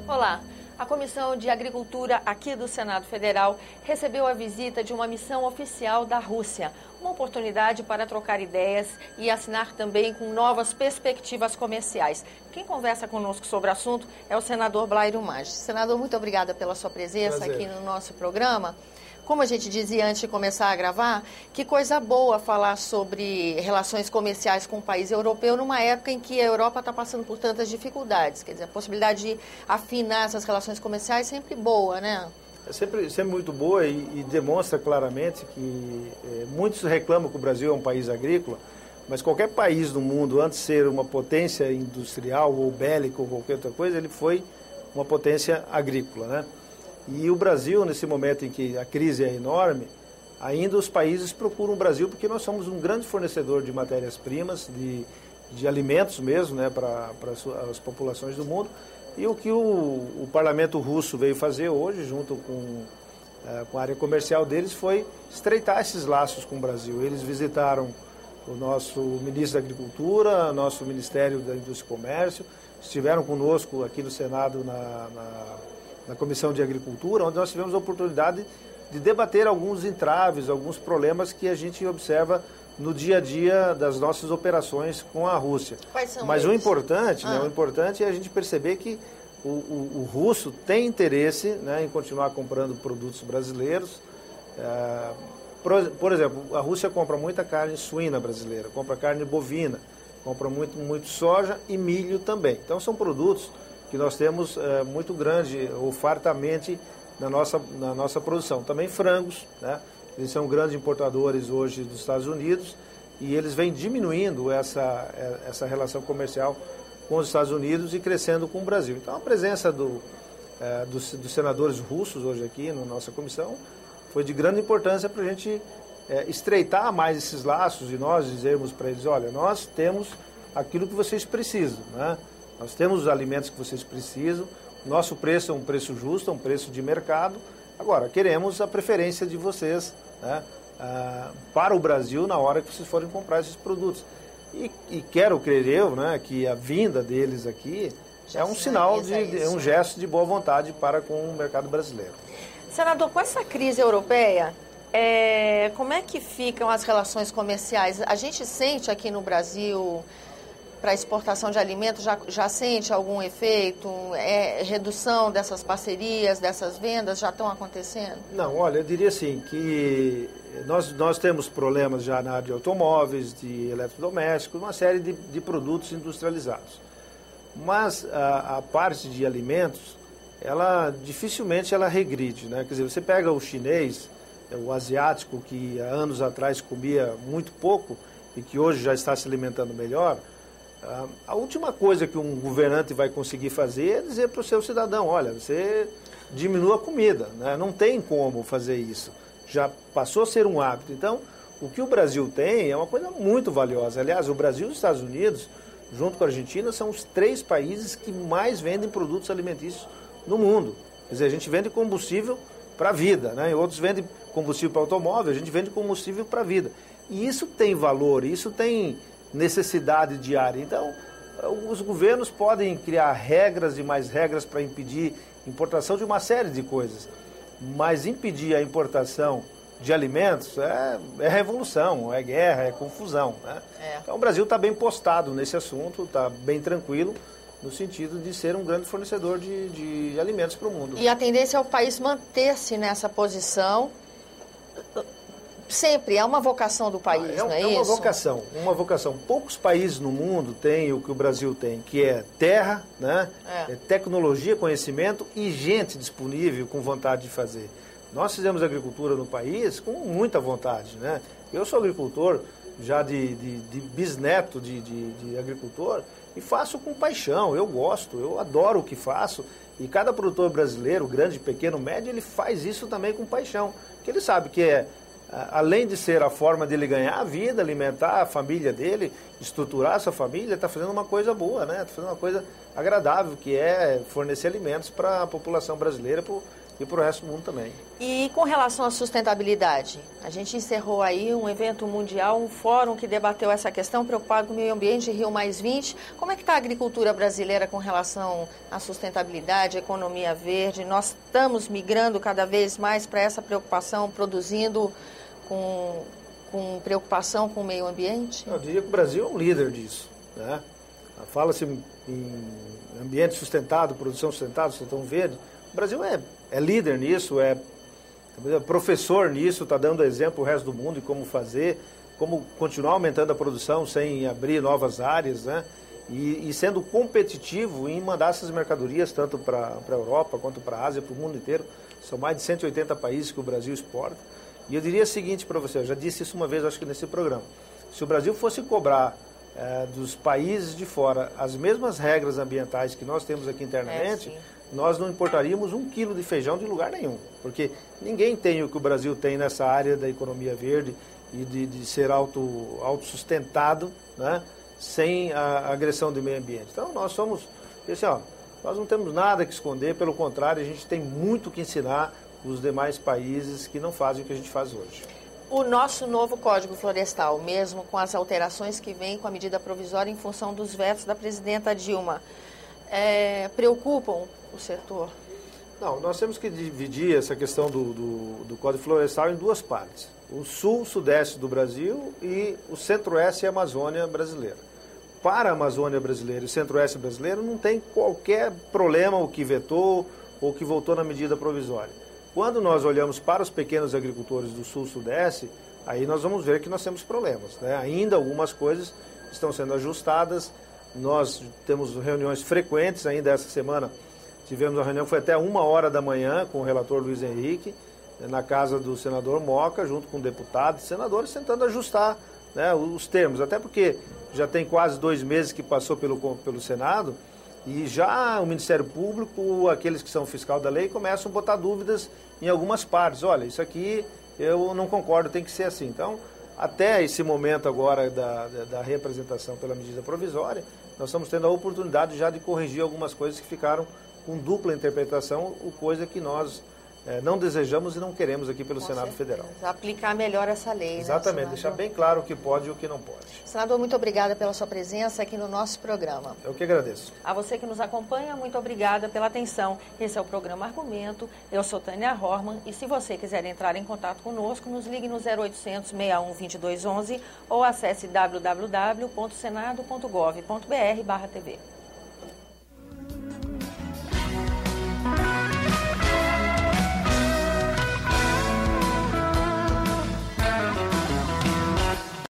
Olá, a Comissão de Agricultura aqui do Senado Federal recebeu a visita de uma missão oficial da Rússia, uma oportunidade para trocar ideias e assinar também com novas perspectivas comerciais. Quem conversa conosco sobre o assunto é o senador Blairo Maggi. Senador, muito obrigada pela sua presença aqui no nosso programa. Como a gente dizia antes de começar a gravar, que coisa boa falar sobre relações comerciais com o país europeu numa época em que a Europa está passando por tantas dificuldades. Quer dizer, a possibilidade de afinar essas relações comerciais é sempre boa, né? É sempre muito boa e demonstra claramente que muitos reclamam que o Brasil é um país agrícola, mas qualquer país do mundo, antes de ser uma potência industrial ou bélica ou qualquer outra coisa, ele foi uma potência agrícola, né? E o Brasil, nesse momento em que a crise é enorme, ainda os países procuram o Brasil porque nós somos um grande fornecedor de matérias-primas, de alimentos mesmo, né, para as populações do mundo. E o que o parlamento russo veio fazer hoje, junto com a área comercial deles, foi estreitar esses laços com o Brasil. Eles visitaram o nosso ministro da Agricultura, nosso Ministério da Indústria e Comércio, estiveram conosco aqui no Senado na Comissão de Agricultura, onde nós tivemos a oportunidade de debater alguns entraves, alguns problemas que a gente observa no dia a dia das nossas operações com a Rússia. Quais são Mas eles? o importante é a gente perceber que o russo tem interesse, né, em continuar comprando produtos brasileiros. Por exemplo, a Rússia compra muita carne suína brasileira, compra carne bovina, compra muito soja e milho também. Então são produtos que nós temos muito grande, ou fartamente, na nossa produção. Também frangos, né? Eles são grandes importadores hoje dos Estados Unidos e eles vêm diminuindo essa relação comercial com os Estados Unidos e crescendo com o Brasil. Então a presença dos senadores russos hoje aqui na nossa comissão foi de grande importância para a gente estreitar mais esses laços e nós dizermos para eles, olha, nós temos aquilo que vocês precisam, né? Nós temos os alimentos que vocês precisam, nosso preço é um preço justo, é um preço de mercado. Agora, queremos a preferência de vocês, né, para o Brasil na hora que vocês forem comprar esses produtos. E quero crer eu, né, que a vinda deles aqui é um sinal, é um gesto de boa vontade para com o mercado brasileiro. Senador, com essa crise europeia, como é que ficam as relações comerciais? A gente sente aqui no Brasil, para exportação de alimentos, já sente algum efeito? Redução dessas parcerias, dessas vendas já estão acontecendo? Não, olha, eu diria assim, que nós temos problemas já na área de automóveis, de eletrodomésticos, uma série de produtos industrializados. Mas a parte de alimentos, dificilmente ela regride, né? Quer dizer, você pega o chinês, o asiático, que há anos atrás comia muito pouco e que hoje já está se alimentando melhor. A última coisa que um governante vai conseguir fazer é dizer para o seu cidadão, olha, você diminua a comida, né? Não tem como fazer isso, já passou a ser um hábito. Então, o que o Brasil tem é uma coisa muito valiosa. Aliás, o Brasil e os Estados Unidos, junto com a Argentina, são os 3 países que mais vendem produtos alimentícios no mundo. Quer dizer, a gente vende combustível para a vida, né? E outros vendem combustível para automóvel, a gente vende combustível para a vida. E isso tem valor, isso tem necessidade diária. Então, os governos podem criar regras e mais regras para impedir importação de uma série de coisas, mas impedir a importação de alimentos é revolução, é guerra, é confusão, né? Então, o Brasil está bem postado nesse assunto, está bem tranquilo, no sentido de ser um grande fornecedor de alimentos para o mundo. E a tendência é o país manter-se nessa posição. Sempre, é uma vocação do país, não é isso? É uma vocação. Poucos países no mundo têm o que o Brasil tem, que é terra, né? Tecnologia, conhecimento e gente disponível com vontade de fazer. Nós fizemos agricultura no país com muita vontade, né? Eu sou agricultor, já de bisneto de agricultor, e faço com paixão, eu gosto, eu adoro o que faço. E cada produtor brasileiro, grande, pequeno, médio, ele faz isso também com paixão, porque ele sabe que além de ser a forma dele ganhar a vida, alimentar a família dele, estruturar a sua família, está fazendo uma coisa boa, né? Está fazendo uma coisa agradável, que é fornecer alimentos para a população brasileira, para e para o resto do mundo também. E com relação à sustentabilidade, a gente encerrou aí um evento mundial, um fórum que debateu essa questão, preocupado com o meio ambiente, Rio+20. Como é que está a agricultura brasileira com relação à sustentabilidade, à economia verde? Nós estamos migrando cada vez mais para essa preocupação, produzindo com preocupação com o meio ambiente? Eu diria que o Brasil é um líder disso, né? Fala-se em ambiente sustentado, produção sustentável, sustentação verde. O Brasil é líder nisso, é professor nisso, está dando exemplo ao resto do mundo de como fazer, como continuar aumentando a produção sem abrir novas áreas, né? E sendo competitivo em mandar essas mercadorias tanto para a Europa quanto para a Ásia, para o mundo inteiro. São mais de 180 países que o Brasil exporta. E eu diria o seguinte para você, eu já disse isso uma vez, acho que nesse programa. Se o Brasil fosse cobrar dos países de fora as mesmas regras ambientais que nós temos aqui internamente, nós não importaríamos 1 quilo de feijão de lugar nenhum. Porque ninguém tem o que o Brasil tem nessa área da economia verde e de ser autossustentado, né, sem a agressão do meio ambiente. Então nós somos, assim, nós não temos nada que esconder, pelo contrário, a gente tem muito que ensinar os demais países que não fazem o que a gente faz hoje. O nosso novo Código Florestal, mesmo com as alterações que vêm com a medida provisória em função dos vetos da presidenta Dilma, preocupam o setor? Não, nós temos que dividir essa questão do Código Florestal em duas partes. O sul, sudeste do Brasil e o centro-oeste e a Amazônia brasileira. Para a Amazônia brasileira e o centro-oeste brasileiro não tem qualquer problema o que vetou ou que voltou na medida provisória. Quando nós olhamos para os pequenos agricultores do sul-sudeste, aí nós vamos ver que nós temos problemas, né? Ainda algumas coisas estão sendo ajustadas, nós temos reuniões frequentes, ainda essa semana tivemos uma reunião, foi até 1h da manhã com o relator Luiz Henrique, na casa do senador Moca, junto com deputados e senadores, tentando ajustar, né, os termos, até porque já tem quase 2 meses que passou pelo Senado, e já o Ministério Público, aqueles que são fiscal da lei, começam a botar dúvidas em algumas partes. Olha, isso aqui eu não concordo, tem que ser assim. Então, até esse momento agora da representação pela medida provisória, nós estamos tendo a oportunidade já de corrigir algumas coisas que ficaram com dupla interpretação, coisa que nós não desejamos e não queremos aqui pelo Senado Federal. Aplicar melhor essa lei. Exatamente, né, deixar bem claro o que pode e o que não pode. Senador, muito obrigada pela sua presença aqui no nosso programa. Eu que agradeço. A você que nos acompanha, muito obrigada pela atenção. Esse é o programa Argumento. Eu sou Tânia Horman e se você quiser entrar em contato conosco, nos ligue no 0800 61 2211 ou acesse www.senado.gov.br/TV.